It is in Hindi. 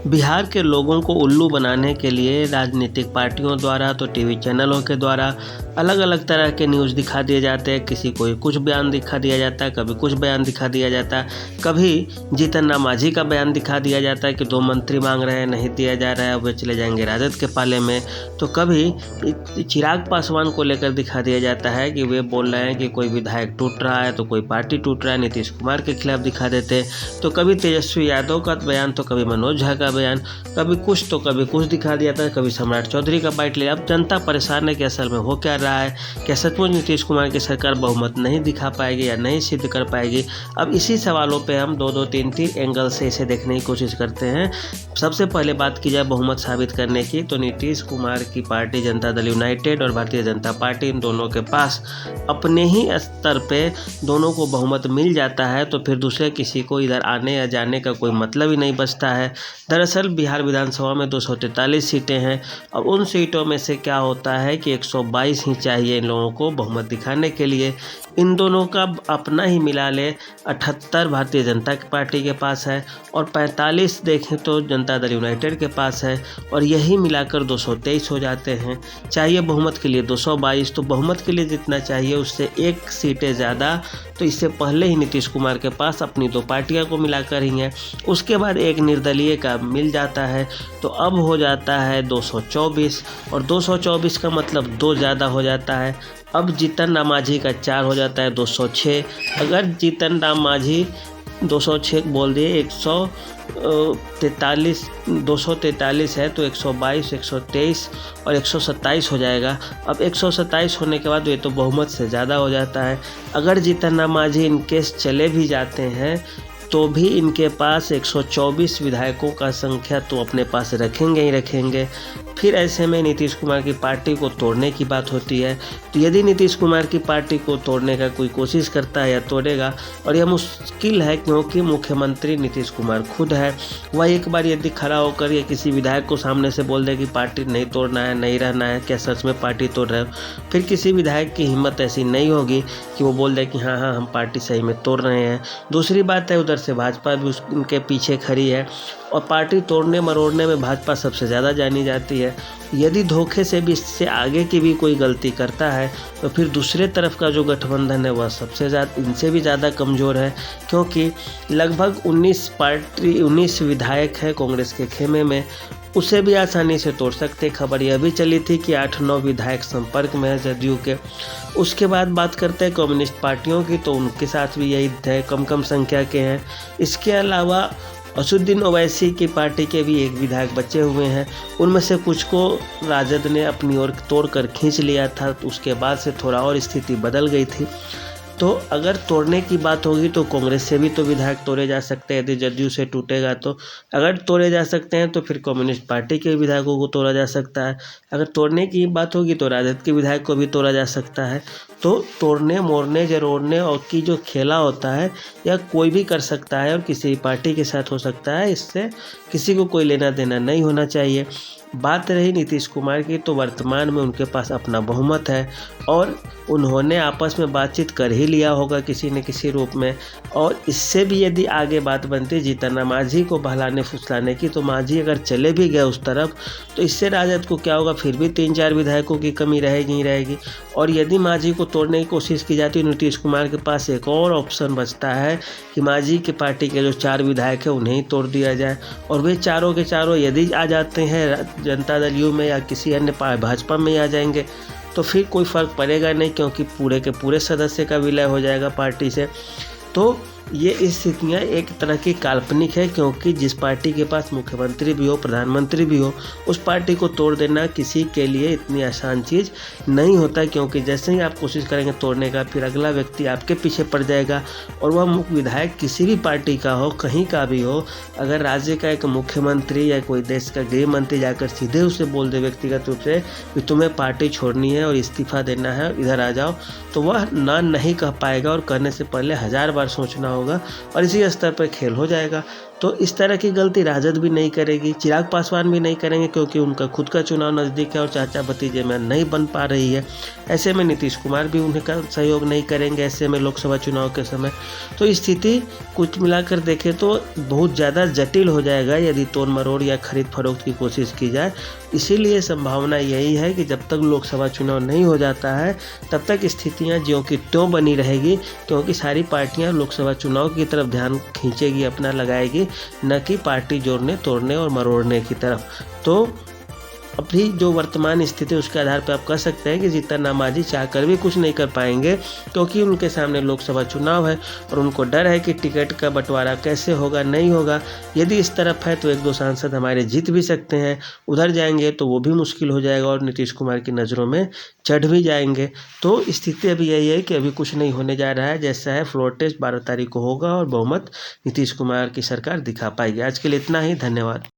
बिहार के लोगों को उल्लू बनाने के लिए राजनीतिक पार्टियों द्वारा तो टीवी चैनलों के द्वारा अलग अलग तरह के न्यूज़ दिखा दिए जाते हैं। किसी को कुछ बयान दिखा दिया जाता है, कभी कुछ बयान दिखा दिया जाता है, कभी जीतन राम मांझी का बयान दिखा दिया जाता है कि 2 मंत्री मांग रहे हैं, नहीं दिया जा रहा है, वे चले जाएंगे राजद के पाले में। तो कभी चिराग पासवान को लेकर दिखा दिया जाता है कि वे बोल रहे हैं कि कोई विधायक टूट रहा है तो कोई पार्टी टूट रहा है, नीतीश कुमार के खिलाफ दिखा देते। तो कभी तेजस्वी यादव का बयान तो कभी मनोज झा का बयान, कभी कुछ तो कभी कुछ दिखा दिया था, कभी सम्राट चौधरी का बाइट लिया। अब जनता परेशान है कि असल में हो क्या रहा है, क्या सचमुच नीतीश कुमार की सरकार बहुमत नहीं दिखा पाएगी या नहीं सिद्ध कर पाएगी। अब इसी सवालों पे हम 2-2, 3-3 एंगल से इसे देखने की कोशिश करते हैं। सबसे पहले बात की जाए बहुमत साबित करने की, तो नीतीश कुमार की पार्टी जनता दल यूनाइटेड और भारतीय जनता पार्टी, इन दोनों के पास अपने ही स्तर पे दोनों को बहुमत मिल जाता है तो फिर दूसरे किसी को इधर आने या जाने का कोई मतलब ही नहीं बचता है। दरअसल बिहार विधानसभा में 243 सीटें हैं और उन सीटों में से क्या होता है कि 122 ही चाहिए इन लोगों को बहुमत दिखाने के लिए। इन दोनों का अपना ही मिला ले 78 भारतीय जनता पार्टी के पास है और 45 देखें तो जनता दल यूनाइटेड के पास है, और यही मिलाकर 223 हो जाते हैं। चाहिए बहुमत के लिए 222, तो बहुमत के लिए जितना चाहिए उससे 1 सीटें ज़्यादा तो इससे पहले ही नीतीश कुमार के पास अपनी 2 पार्टियां को मिलाकर ही हैं। उसके बाद एक निर्दलीय का मिल जाता है, तो अब हो जाता है 224, और 224 का मतलब 2 ज़्यादा हो जाता है। अब जीतन राम मांझी का 4 हो जाता है 206। अगर जीतन राम मांझी 206 बोल दिए, 243 है तो 122, 123 और 127 हो जाएगा। अब 127 होने के बाद ये तो बहुमत से ज़्यादा हो जाता है। अगर जीतन राम मांझी इन केस चले भी जाते हैं तो भी इनके पास 124 विधायकों का संख्या तो अपने पास रखेंगे ही रखेंगे। फिर ऐसे में नीतीश कुमार की पार्टी को तोड़ने की बात होती है, तो यदि नीतीश कुमार की पार्टी को तोड़ने का कोई कोशिश करता है या तोड़ेगा, और यह मुश्किल है क्योंकि मुख्यमंत्री नीतीश कुमार खुद है, वह एक बार यदि खड़ा होकर या किसी विधायक को सामने से बोल दे कि पार्टी नहीं तोड़ना है, नहीं रहना है, क्या सच में पार्टी तोड़ रहे हो, फिर किसी विधायक की हिम्मत ऐसी नहीं होगी कि वो बोल दे कि हाँ हम पार्टी सही में तोड़ रहे हैं। दूसरी बात है, उधर से भाजपा भी उनके पीछे खड़ी है और पार्टी तोड़ने मरोड़ने में भाजपा सबसे ज़्यादा जानी जाती है। यदि धोखे से भी इससे आगे की भी कोई गलती करता है तो फिर दूसरे तरफ का जो गठबंधन है वह सबसे ज़्यादा, इनसे भी ज़्यादा कमज़ोर है, क्योंकि लगभग 19 विधायक हैं कांग्रेस के खेमे में, उसे भी आसानी से तोड़ सकते। खबर यह भी चली थी कि 8-9 विधायक संपर्क में है जदयू के। उसके बाद बात करते हैं कम्युनिस्ट पार्टियों की, तो उनके साथ भी यही है, कम संख्या के हैं। इसके अलावा असुद्दीन ओवैसी की पार्टी के भी 1 विधायक बचे हुए हैं, उनमें से कुछ को राजद ने अपनी ओर तोड़कर खींच लिया था, तो उसके बाद से थोड़ा और स्थिति बदल गई थी। तो अगर तोड़ने की बात होगी तो कांग्रेस से भी तो विधायक तोड़े जा सकते हैं, यदि जदयू से टूटेगा तो। अगर तोड़े जा सकते हैं तो फिर कम्युनिस्ट पार्टी के विधायकों को तोड़ा जा सकता है। अगर तोड़ने की बात होगी तो राजद के विधायक को भी तोड़ा जा सकता है। तो तोड़ने मोड़ने जरोड़ने और की जो खेला होता है यह कोई भी कर सकता है और किसी भी पार्टी के साथ हो सकता है, इससे किसी को कोई लेना देना नहीं होना चाहिए। बात रही नीतीश कुमार की, तो वर्तमान में उनके पास अपना बहुमत है और उन्होंने आपस में बातचीत कर ही लिया होगा किसी न किसी रूप में, और इससे भी यदि आगे बात बनती जीतन राम मांझी को बहलाने फुसलाने की, तो मांझी अगर चले भी गए उस तरफ तो इससे राजद को क्या होगा, फिर भी 3-4 विधायकों की कमी रहेगी ही रहेगी। और यदि मांझी को तोड़ने की कोशिश की जाती है, नीतीश कुमार के पास एक और ऑप्शन बचता है कि मांझी की पार्टी के जो 4 विधायक हैं उन्हें ही तोड़ दिया जाए, और वे चारों के चारों यदि आ जाते हैं जनता दल यू में या किसी अन्य भाजपा में आ जाएंगे तो फिर कोई फ़र्क पड़ेगा नहीं, क्योंकि पूरे के पूरे सदस्य का विलय हो जाएगा पार्टी से। तो ये स्थितियाँ एक तरह की काल्पनिक है, क्योंकि जिस पार्टी के पास मुख्यमंत्री भी हो, प्रधानमंत्री भी हो, उस पार्टी को तोड़ देना किसी के लिए इतनी आसान चीज़ नहीं होता, क्योंकि जैसे ही आप कोशिश करेंगे तोड़ने का, फिर अगला व्यक्ति आपके पीछे पड़ जाएगा, और वह विधायक किसी भी पार्टी का हो, कहीं का भी हो, अगर राज्य का एक मुख्यमंत्री या कोई देश का गृह मंत्री जाकर सीधे उसे बोल दे व्यक्तिगत रूप से कि तुम्हें पार्टी छोड़नी है और इस्तीफा देना है, इधर आ जाओ, तो वह नहीं कह पाएगा, और कहने से पहले 1000 बार सोचना होगा, और इसी स्तर पर खेल हो जाएगा। तो इस तरह की गलती राजद भी नहीं करेगी, चिराग पासवान भी नहीं करेंगे, क्योंकि उनका खुद का चुनाव नज़दीक है और चाचा भतीजे में नहीं बन पा रही है। ऐसे में नीतीश कुमार भी उन्हें का सहयोग नहीं करेंगे ऐसे में लोकसभा चुनाव के समय। तो स्थिति कुछ मिलाकर देखें तो बहुत ज़्यादा जटिल हो जाएगा यदि तोड़ मरोड़ या खरीद फरोख्त की कोशिश की जाए। इसीलिए संभावना यही है कि जब तक लोकसभा चुनाव नहीं हो जाता है तब तक स्थितियां ज्यों की त्यों बनी रहेगी, क्योंकि सारी पार्टियां लोकसभा चुनाव की तरफ ध्यान खींचेगी, अपना लगाएगी, न कि पार्टी जोड़ने तोड़ने और मरोड़ने की तरफ। तो अभी जो वर्तमान स्थिति उसके आधार पर आप कह सकते हैं कि जीतन राम मांझी चाहकर भी कुछ नहीं कर पाएंगे, क्योंकि उनके सामने लोकसभा चुनाव है और उनको डर है कि टिकट का बंटवारा कैसे होगा, नहीं होगा। यदि इस तरफ है तो एक दो सांसद हमारे जीत भी सकते हैं, उधर जाएंगे तो वो भी मुश्किल हो जाएगा और नीतीश कुमार की नज़रों में चढ़ भी जाएंगे। तो स्थिति अभी यही है कि अभी कुछ नहीं होने जा रहा है, जैसा है फ्लोर टेस्ट 12 तारीख को होगा और बहुमत नीतीश कुमार की सरकार दिखा पाएगी। आज के लिए इतना ही, धन्यवाद।